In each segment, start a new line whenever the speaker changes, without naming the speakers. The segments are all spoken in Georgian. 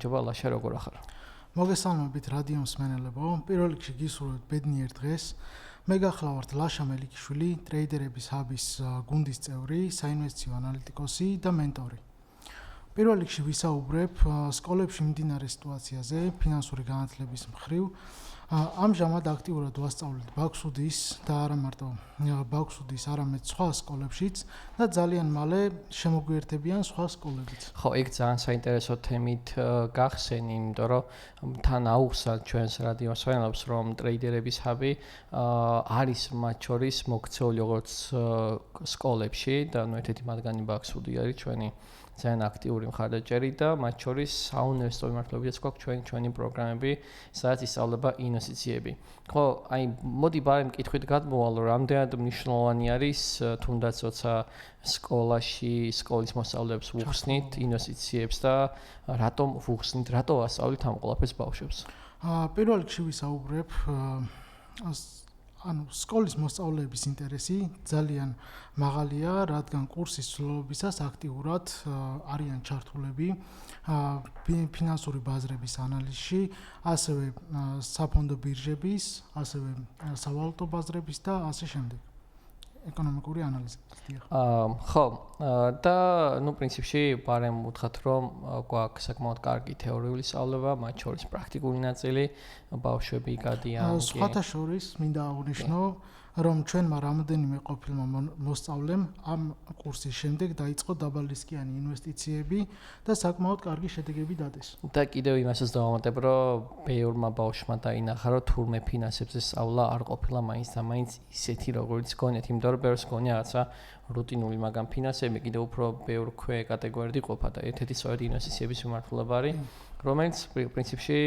გამარჯობა ლაშა, როგორ ახარ?
მოგესალმებით რადიო მსმენელებო. პირველ რიგში გისურვებთ ბედნიერ დღეს. მე გახლავართ ლაშა მელიქიშვილი, ტრეიდერების ჰაბის გუნდის წევრი, საინვესტიციო ანალიტიკოსი და მენტორი. პირველ რიგში ვისაუბრებ სკოლებში მიმდინარე სიტუაციაზე, ფინანსური განათლების მხრივ. ამჟამად აქტიურად ვასწავლეთ ბაქსუდის და არა მარტო ბაქსუდის, არამედ სხვა სკოლებშიც და ძალიან მალე შემოგვიერთებიან სხვა სკოლებიც.
ხო, ეგ ძალიან საინტერესო თემით გახსენი, იმიტომ რომ თან აუხსნათ ჩვენს რადიო მსმენელებს, რომ ტრეიდერების ჰაბი არის მათ შორის მოქცეული როგორც სკოლებში და ერთ-ერთი მათგანი ბაქსუდი არის ჩვენი ძალიან აქტიური მხარდაჭერი და მათ შორის საუნივერსიტეტო მიმართულებითაც გვაქვს ჩვენი პროგრამები, სადაც ისწავლება ინვესტიციები. ხო, აი მოდი ბარემ კითხვით გადმოვალო, რამდენად მნიშვნელოვანი არის თუნდაც როცა სკოლაში, სკოლის მოსწავლეებს ვუხსნით ინვესტიციებს და რატომ ვუხსნით, რატო ასწავლით ამ ყველაფერს ბავშვებს?
პირველ რიგში ვისაუბრებ სკოლის მოსწავლეების ინტერესი ძალიან მაღალია, რადგან კურსის ცვლილებისას აქტიურად არიან ჩართულები ფინანსური ბაზრების ანალიზში, ასევე საფონდო ბირჟების, ასევე სავალუტო ბაზრების და ასე შემდეგ. ეკონომიკური ანალიზი.
ხო, და პრინციპში ბარემ უთხრათ, რომ გვაქვს საკმაოდ კარგი თეორიული სწავლება, მათ შორის პრაქტიკული ნაწილი, ბავშვები გადიან.
სხვათა შორის მინდა აღვნიშნო, რომ ჩვენმა რამოდენიმე ყოფილმა მოსწავლემ ამ კურსის შემდეგ დაიწყო დაბალრისკიანი ინვესტიციები და საკმაოდ კარგი შედეგები დადეს.
და კიდევ იმასაც დავამატებ, რომ ბევრმა ბავშვმა დაინახა, რომ თურმე ფინანსებზე სწავლა არ ყოფილა მაინც და მაინც ისეთი, როგორც გონიათ, იმიტომ რომ ბევრს გონია რაღაცა რუტინული, მაგრამ ფინანსები კიდევ უფრო ბევრ ქვე კატეგორიად იყოფა და ერთ-ერთი სწორედ ინვესტიციების მიმართულება არის, რომელიც პრინციპში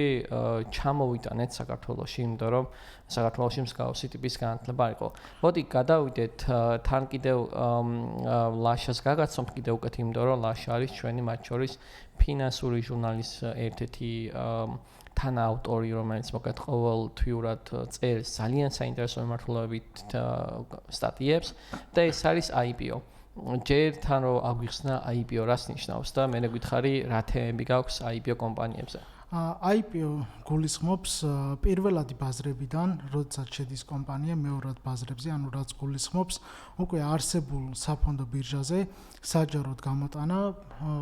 ჩამოვიტანეთ საქართველოში, იმიტომ რომ საქართველოში მსგავსი ტიპის განათლება არ იყო. მოდი გადავიდეთ თან კიდევ ლაშას გაგაცნობთ კიდევ უკეთ, იმიტომ რომ ლაშა არის ჩვენი მათ შორის ფინანსური ჟურნალის ერთ-ერთი თანაავტორი, რომელიც მოკლედ ყოველთვიურად წერს ძალიან საინტერესო მიმართულებებით სტატიებს და ეს არის IPO. ჯერ თან რომ აგვიხსნა IPO რას ნიშნავს და მე გითხარი რა თემები გაქვს IPO კომპანიებზე.
IPO გულისხმობს პირველადი ბაზრებიდან, როდესაც შედის კომპანია მეორად ბაზრებზე, ანუ რაც გულისხმობს უკვე არსებულ საფონდო ბირჟაზე საჯაროდ გამოტანა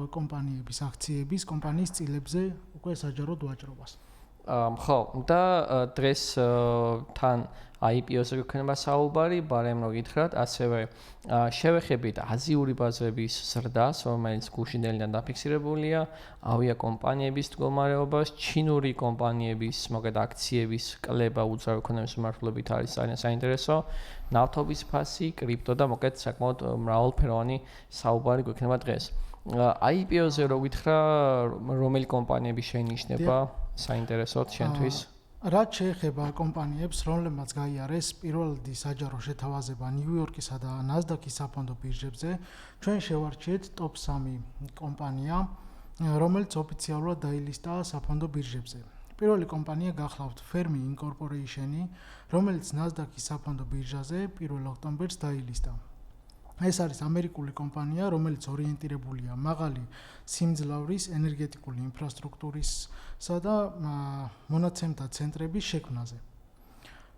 კომპანიების აქციების, კომპანიის წილებზე უკვე საჯაროდ ვაჭრობას.
ხო, და დღეს თან IPO-ზე გვექნება საუბარი, ბარემ რო გითხრათ, ასევე შევეხებით აზიური ბაზრების ზრდას, რომელიც გუშინდელიდან დაფიქსირებულია, ავიაკომპანიების მდგომარეობას, ჩინური კომპანიების, მოკლედ აქციების კლება უძრავი ეკონომიკის მიმართულებით არის ძალიან საინტერესო, ნავთობის ფასი, კრიპტო და მოკლედ საკმაოდ მრავალფეროვანი საუბარი გვექნება დღეს. IPO-ზე რო გითხრა, რომელი კომპანიები შეინიშნება საინტერესოდ შენთვის?
რაც შეეხება კომპანიებს, რომლებმაც გაიარეს პირველადი საჯარო შეთავაზება ნიუ-იორკისა და ნასდაკის საფონდო ბირჟებზე, ჩვენ შევარჩიეთ ტოპ 3 კომპანია, რომელიც ოფიციალურად დაილისტა საფონდო ბირჟებზე. პირველი კომპანია გახლავთ Fermi Incorporation, რომელიც ნასდაკის საფონდო ბირჟაზე 1 ოქტომბერს დაილისტა. ეს არის ამერიკული კომპანია, რომელიც ორიენტირებულია მაღალი სიმძლავრის ენერგეტიკული ინფრასტრუქტურისა და მონაცემთა ცენტრების შექმნაზე.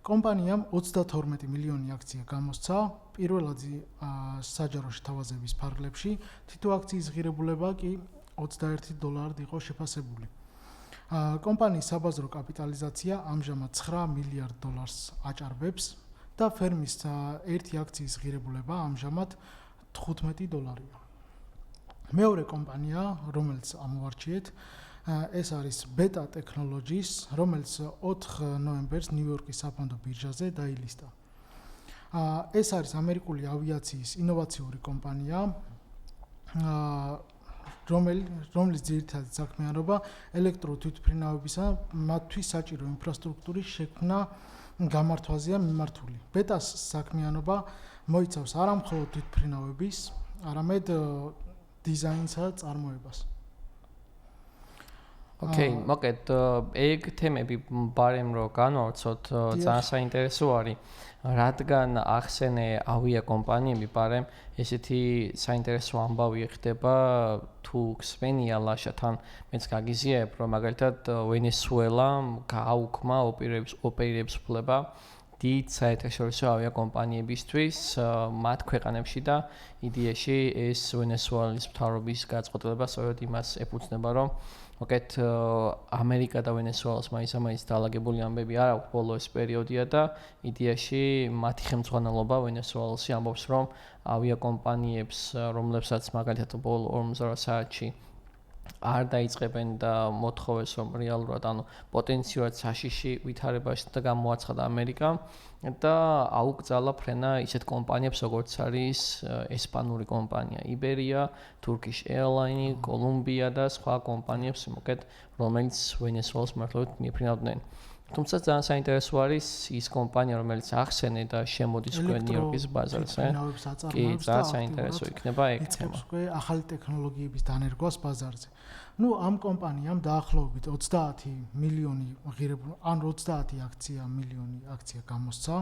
კომპანიამ 32 მილიონი აქცია გამოსცა პირველადი საჯარო შეთავაზების ფარგლებში, თითო აქციის ღირებულება კი $21 იყო შეფასებული. კომპანიის საბაზრო კაპიტალიზაცია ამჟამად $9 მილიარდ აჭარბებს და ფერმის ერთი აქციის ღირებულება ამჟამად $15. მეორე კომპანია, რომელიც ამოვარჩიეთ, ეს არის Beta Technologies, რომელიც 4 ნოემბერს ნიუ-იორკის საფონდო ბირჟაზე დაილისტა. ეს არის ამერიკული ავიაციის ინოვაციური კომპანია, რომლის ძირითადი საქმიანობა ელექტროთვითმფრინავებისა, მათთვის საჭირო ინფრასტრუქტურის შექმნა გამართვაზეა მიმართული. Beta-ს საქმიანობა მოიცავს არა მხოლოდ თვითმფრინავების, არამედ დიზაინსა და წარმოებას.
ოკეი, მოკეთ ეგ თემები ბარემ რო განვავრცოთ, ძალიან საინტერესო არის. რადგან ახსენე ავიაკომპანიები ბარემ ესეთი საინტერესო ამბავი ხდება თუ ქსვენია ლაშათან მეც გაგიზიებ რომ მაგალითად ვენესუელამ გააუქმა ოპერირებს უფლება დიდ საერთაშორისო ავიაკომპანიებისთვის მათ ქვეყანებში და იდეაში ეს ვენესუელის მთავრობის გადაწყვეტილება სწორედ იმას ეფუძნება რომ მოკეთ ამერიკა და ვენესუელას მაინც დაალაგებული ამბები არ აქვს ბოლო ეს პერიოდია და იდეაში მათი ხელმძღვანელობა ვენესუელაში ამბობს რომ ავიაკომპანიებს რომლებსაც მაგალითად ბოლო 48 საათში არ დაიწყებენ და მოთხოვეს რომ რეალურად ანუ პოტენციურად საშიში ვითარებაში და გამოაცხადა ამერიკა და აუკრძალა ფრენა ისეთ კომპანიებს როგორც არის ესპანური კომპანია იბერია, Turkish Airlines, Columbia და სხვა კომპანიებს მოკეთ რომელიც ვენესუელას მართლაც მიეფრინავდნენ. თუმცა ძალიან საინტერესო არის ის კომპანია რომელიც ახსენე და შემოდის ნიუ-იორკის ბაზარზე. კი, ძალიან საინტერესო იქნება ეგ თემა.
ახალი ტექნოლოგიების დანერგვას ბაზარზე. ამ კომპანიამ დაახლოებით 30 მილიონი ღირებული ან 30 მილიონი აქცია გამოსცა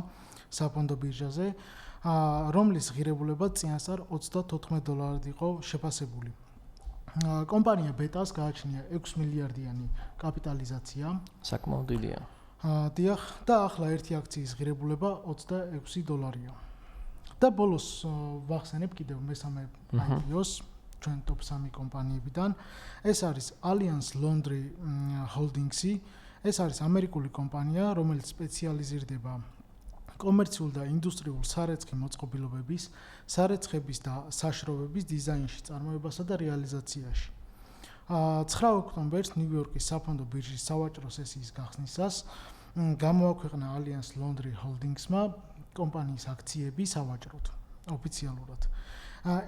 საფონდო ბირჟაზე, რომლის ღირებულება წინასწარ $34 იყო შეფასებული. კომპანია ბეტას გააჩნია 6 მილიარდიანი კაპიტალიზაცია.
საკმაოდ დიდია.
დიახ, და ახლა ერთი აქციის ღირებულება $26. და ბოლოს ვახსენებ კიდევ მესამე IPO-ს ჩვენ top 3 კომპანიებიდან. ეს არის Alliance Laundry Holdings-ი. ეს არის ამერიკული კომპანია, რომელიც სპეციალიზირდება კომერციულ და ინდუსტრიულ სარეცხი მოწყობილობების, სარეცხების და საშროების დიზაინში, წარმოებასა და რეალიზაციაში. 9 ოქტომბერს ნიუ-იორკის საფონდო ბირჟის სავაჭრო სესიის გახსნისას გამოაქვეყნა Alliance Laundry Holdings-მა კომპანიის აქციები სავაჭროდ, ოფიციალურად.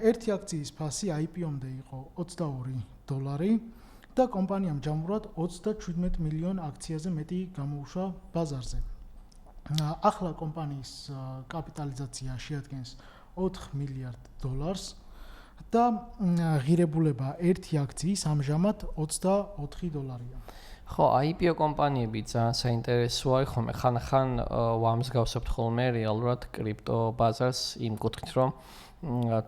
ერთი აქციის ფასი IPO-მდე იყო $22 და კომპანიამ ჯამურად 37 მილიონ აქციაზე მეტი გამოუშვა ბაზარზე. ახლა კომპანიის კაპიტალიზაცია შეადგენს $4 მილიარდ და ღირებულება ერთი აქციის ამჟამად $24-ია.
ხო, IPO კომპანიები ძალიან საინტერესო არის, ხოლმე ხან-ხან ვამსგავსებთ ხოლმე რეალურად კრიპტო ბაზარს იმ კუთხით, რომ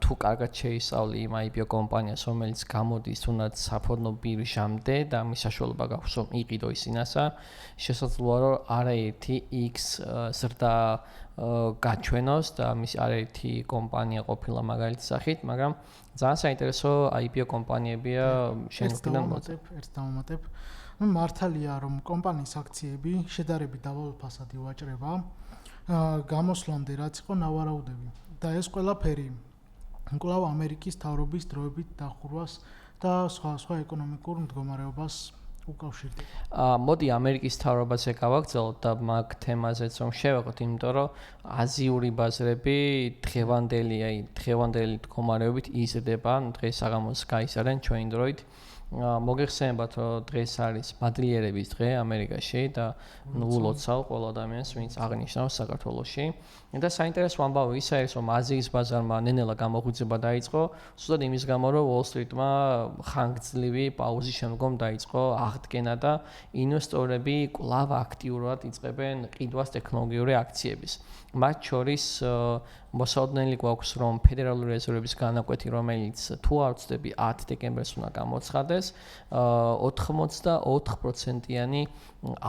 თუ კარგად შეისწავლი იმ IPO კომპანიას, რომელიც გამოდის თუნდაც საფონდო ბირჟამდე და მის საშუალება გაქვს რომ იყიდო ის ინასა, შესაძლოა რომ არაერთი X ზრდა გაჩვენოს და მის არაერთი კომპანია ყოფილა მაგალითის სახით, მაგრამ ძალიან საინტერესო IPO კომპანიებია შემოგვიდან მოწებ.
ერთ დავუმატებ. მართალია რომ კომპანიის აქციები შედარებით დავალ ფასად ივაჭრება გამოსვლამდე რაც იყო ნავარაუდები და ეს ყველაფერი კვლავ ამერიკის თავრობის დროებით დახურვას და სხვა ეკონომიკურ მდგომარეობას უკავშირდება.
მოდი ამერიკის თავრობაზე გავაგრძელოთ და მაგ თემაზეც რომ შევეხოთ, იმიტომ რომ აზიური ბაზრები დღევანდელი მდგომარეობით იზრდება, დღეს საღამოს გაისარენ ჩვენი დროით. მოგეხსენებათ რომ დღეს არის მადლიერების დღე ამერიკაში და ულოცავ ყველა ადამიანს ვინც აღნიშნავს საქართველოში და საინტერესო ამბავი ის არის რომ აზიის ბაზარმა ნენელა გამოღვიძება დაიწყო ზუსტად იმის გამო რომ Wall Street-მა ხანგრძლივი პაუზის შემდგომ დაიწყო აღდგენა და ინვესტორები კვლავ აქტიურად იწყებენ ყიდვას ტექნოლოგიური აქციების მათ შორის მოსაოდნელი გვაქვს რომ ფედერალური რეზერვების განაკვეთი რომელიც თუ არ ვცდები 10 დეკემბერს უნდა გამოცხადეს 84%-იანი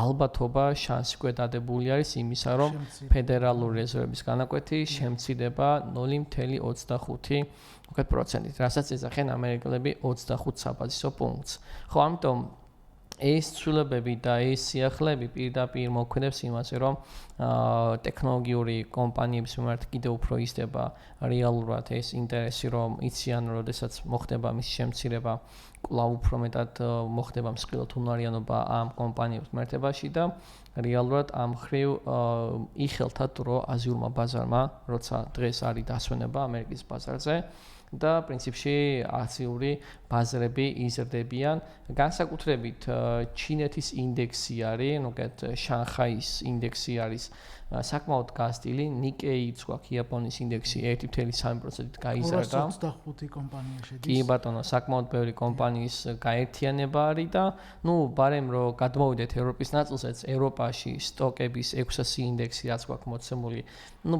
ალბათობა შანსი გვედადებული არის იმისა რომ ფედერალური რეზერვების განაკვეთი შემცირდება 0.25%-ით, რასაც ეძახიან ამერიკელები 25 საბაზისო პუნქტს. ხო, ამიტომ ეს ცვლილებები და ეს სიახლეები პირდაპირ მოქმედებს იმაზე, რომ ტექნოლოგიური კომპანიების მიმართ კიდევ უფრო იზრდება რეალურად ეს ინტერესი, რომ იციან, როდესაც მოხდება მისი შემცირება, კვლავ უფრო მეტად მოხდება მსხვილად უნარიანობა ამ კომპანიებს მართებაში და რეალურად ამ ხრივ იხელთა დრო აზიურმა ბაზარმა, როცა დღეს არის დასვენება ამერიკის ბაზარზე. და პრინციპში აზიური ბაზრები იზრდებიან. განსაკუთრებით ჩინეთის ინდექსი არის, შანხაის ინდექსი არის საკმაოდ გასტილი, Nikkei-იც გვაქვს იაპონიის ინდექსი 1.3%-ით გაიზარდა.
25 კომპანია შედის.
კი ბატონო, საკმაოდ ბევრი კომპანიის გაერთიანება არის და ბარემ რომ გადმოვიდეთ ევროპის ნაწილზეც, ევროპაში სტოკების 600 ინდექსი რაც გვაქვს მოცემული,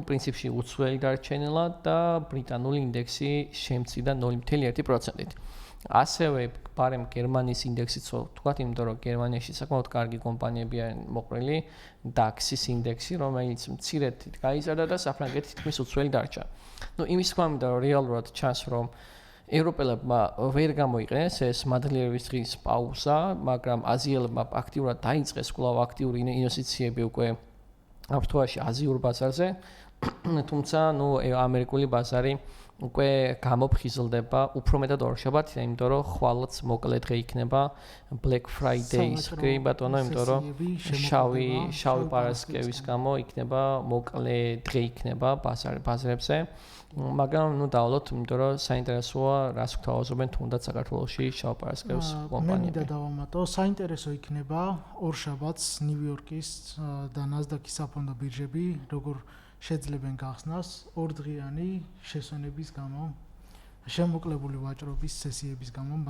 პრინციპში უცვლელი დარჩენილა და ბრიტანული ინდექსი შემცირდა 0.1%-ით. ასევე ბარემ გერმანიის ინდექსიც ვთქვათ, იმიტომ რომ გერმანიაში საკმაოდ კარგი კომპანიები არიან მოყრილი, DAX-ის ინდექსი, რომელიც მცირედ გაიზარდა და საფრანგეთი თითქმის უცვლელი დარჩა. იმის თქმა მინდა რომ რეალურად ჩანს რომ ევროპელებმა ვერ გამოიყენეს ეს მადლიერების დღის პაუზა, მაგრამ აზიელებმა აქტიურად დაიწყეს კვლავ აქტიური ინვესტიციები უკვე აფრთოვაში აზიურ ბაზარზე, თუმცა ამერიკული ბაზარი უკვე გამოფხიზლდება უფრო მეტად ორშაბათიდან, იმიტომ რომ ხვალაც მოკლე დღე იქნება Black Friday-ის, კი ბატონო, იმიტომ რომ შავი პარასკევის გამო იქნება მოკლე დღე იქნება ბაზრებზე. მაგრამ დავალოთ, იმიტომ რომ საინტერესოა რას გვთავაზობენ თუნდაც საქართველოში შავ პარასკევს კომპანიები.
მე მინდა დავამატო, საინტერესო იქნება ორშაბათს ნიუ-იორკის და ნასდაკის საფონდო ბირჟები, როგორ შეძლებენ გახსნას ორდღიანი შესვენების გამო, შემოკლებული ვაჭრობის სესიების გამო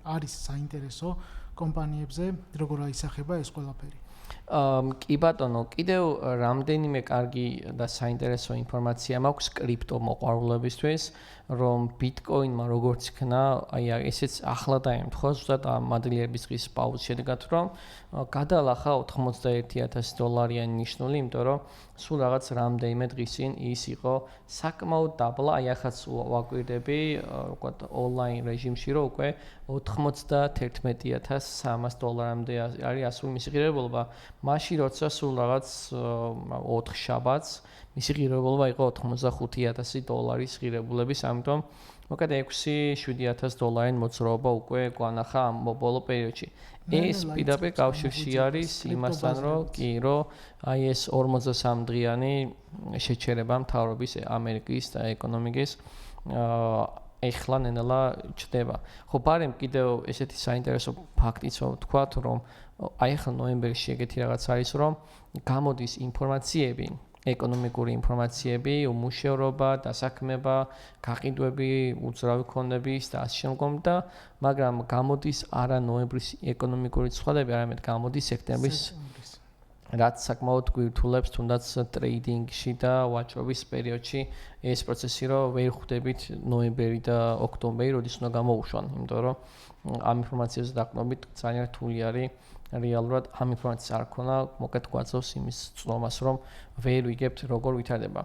არის საინტერესო კომპანიებზე, როგორ აისახება ეს ყველაფერი.
კი ბატონო, კიდევ რამდენიმე კარგი და საინტერესო ინფორმაცია მაქვს კრიპტო მოყვარულებისთვის, რომ ბიტკოინმა როგორც იქნა, ესეც ახლა დაემთხვა ზუსტად ამ მადლიერების დღის პაუზის შედეგად, რომ გადაალახა $81,000 ნიშნული, იმიტომ რომ სულ რაღაც რამდენიმე დღის წინ ის იყო საკმაოდ დაბლა, ახაც ვაკვირდები, ვთქვათ, ონლაინ რეჟიმში, რომ უკვე $91,300-მდე არის ასული მისი ღირებულება. მაშინ როცა სულ რაღაც 4 შაბათს მისი ღირებულება იყო $85,000 ღირებულების, ამიტომ მოკლედ $6-7,000 მოძრაობა უკვე გვანახა ამ ბოლო პერიოდში. ეს პირდაპირ კავშირში არის იმასთან, რომ ეს 43 დღიანი შეჩერება მთავრობის ამერიკის და ეკონომიკის ეხლა ნენელა ჩდება. ხო, ბარემ კიდევ ესეთი საინტერესო ფაქტიც ვთქვათ, რომ ახლა ნოემბერში ეგეთი რაღაც არის, რომ გამოდის ინფორმაციები, ეკონომიკური ინფორმაციები, უმუშევრობა, დასაქმება, გაყიდვები, უძრავი ქონების და ასე შემდგომ და მაგრამ გამოდის არა ნოემბრის ეკონომიკური ცვლადები, არამედ გამოდის სექტემბრის, რაც საკმაოდ გვირთულებს თუნდაც ტრეიდინგში და ვაჭრობის პერიოდში ეს პროცესი, რომ ვერ ხვდებით ნოემბერი და ოქტომბერი, როდის უნდა გამოუშვან, იმიტომ რომ ამ ინფორმაციაზე დაყრდნობით ძალიან რთული არის რეალურად ამ ინფორმაციის არ ქონა, მოკლედ გვაძლევს იმის წლომას, რომ ვერ ვიგებთ როგორ ვითარდება.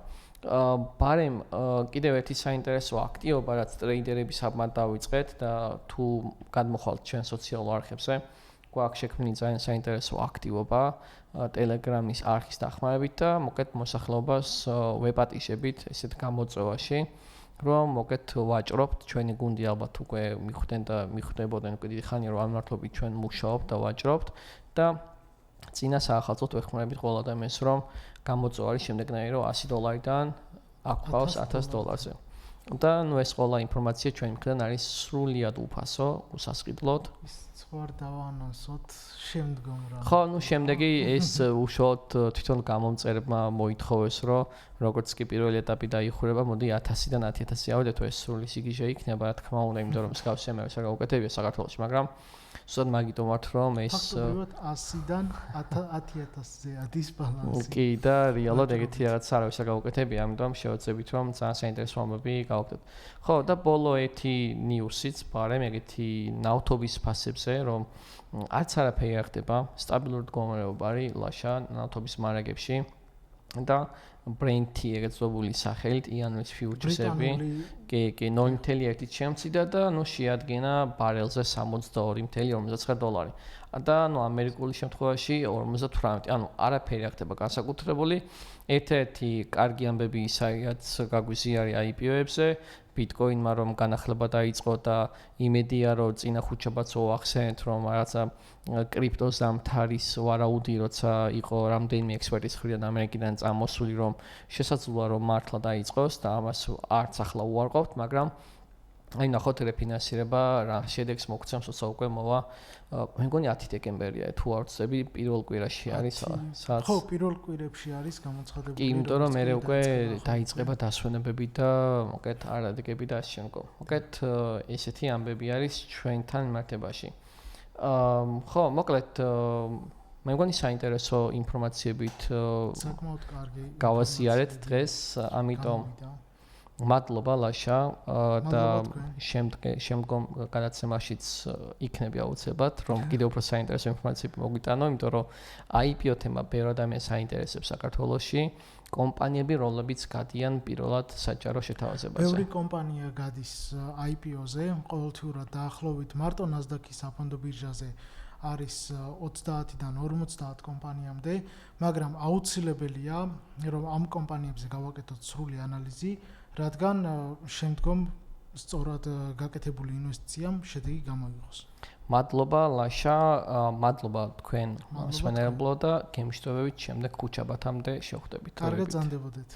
ბარემ კიდევ ერთი საინტერესო აქტივობა, რაც ტრეიდერების აბმად დავიწყეთ და თუ გადმოხვალთ ჩვენ სოციალურ არხებზე, გვაქვს შექმნილი ძალიან საინტერესო აქტივობა Telegram-ის არხის დახმარებით და მოკლედ მოსახლეობას ვეპატიშებით ესეთ გამოწვევაში, რომ მოკლედ ვაჭრობთ, ჩვენი გუნდი ალბათ უკვე მიხვდნენ და მიხვდებოდნენ უკვე დიდი ხანია, რომ ამ მართლობით ჩვენ მუშაობთ და ვაჭრობთ და წინა საახალწლოდ ვეხმარებით ყველა ადამიანს, რომ გამოწვევა არის შემდეგნაირი, რომ $100-დან აქვავს $1,000-ზე. და ეს ყველა ინფორმაცია ჩვენი მხრიდან არის სრულიად უფასო, უსასყიდლოდ.
ვარ დავანონსოთ შემდგომ რა.
ხო, შემდეგი ეს უშუალოდ თვითონ გამომწერებმა მოითხოვეს, რომ როგორც კი პირველი ეტაპი დაიხურება, მოდი 1000-დან 10000 ავიდეთ, ეს სრული სიგიჟე იქნება, რა თქმა უნდა, იმიტომ რომ მსგავსი ამერიკა გაუკეთებია საქართველოში, მაგრამ ზუსტად მაგიტომ ვართ, რომ ეს
ფაქტობრივად 100-დან 10000-ზე ადის ბალანსი.
კი და რეალურად ეგეთი რაღაც არავის არ გაუკეთებია, ამიტომ შევეძებით, რომ ძალიან საინტერესო ამბები გავაკეთოთ. ხო, და ბოლო ერთი ნიუსიც ბარემ ეგეთი ნავთობის ფასებზე, რომ არც არაფერი არ ხდება, სტაბილური მდგომარეობა არის ლაშა ნავთობის მარაგებში და Brent-ი ეგეთ ზოგული სახელით იანვრის ფიუჩერსები კი 0.1-ით შემცირდა და შეადგინა ბარელზე $62.59 და ამერიკული შემთხვევაში 58. არაფერი არ ხდება განსაკუთრებული. ერთ-ერთი კარგი ამბები ისაც გაგვიზიარია IPO-ებზე, Bitcoin-მა რომ განახლება დაიწყო და იმედია რომ წინა ხუთშაბათს ვახსენეთ რომ რაღაცა კრიპტოს დამთავრის ვარაუდი როცა იყო რამდენიმე ექსპერტის მხრიდან ამერიკიდან წამოსული რომ შესაძლოა რომ მართლა დაიწყოს და ამას არც ახლა უარყოფთ, მაგრამ აი ნახოთ რეფინანსირება რა შედეგს მოგცემს როცა უკვე მოვა მე მგონი 10 დეკემბერია თუ არ ვწდები პირველ კვირაში არის სადაც
ხო პირველ კვირებში არის გამოცხადებული
კი იმიტომ რომ მე უკვე დაიწყება დასვენებები და მოკეთ არადეგები და ასე შემდგომ მოკეთ ესეთი ამბები არის ჩვენთან მიმართებაში ხო მოკლედ მე მგონი საინტერესო ინფორმაციებით
საკმაოდ კარგი
გავაზიარეთ დღეს ამიტომ მადლობა ლაშა და შემდგომ გადაცემაშიც იქნები აუცილებლად რომ კიდევ უფრო საინტერესო ინფორმაციები მოგვიტანო, იმიტომ რომ IPO თემა ბევრ ადამიანს აინტერესებს საქართველოში, კომპანიები რომლებიც გადიან პირველად საჯარო შეთავაზებაზე.
ბევრი კომპანია გადის IPO-ზე, ყოველთვიურად დაახლოებით მარტო NASDAQ-ის საფონდო ბირჟაზე არის 30-დან 50 კომპანიამდე, მაგრამ აუცილებელია რომ ამ კომპანიებზე გავაკეთოთ სრული ანალიზი, რადგან შემდგომ სწორად გაკეთებული ინვესტიციამ შედეგი გამოიღოს.
მადლობა ლაშა, მადლობა თქვენ მსმენელებო და გემშვიდობებით შემდეგ ქუჩაბათამდე შევხვდებით.
კარგად ზანდებოდეთ.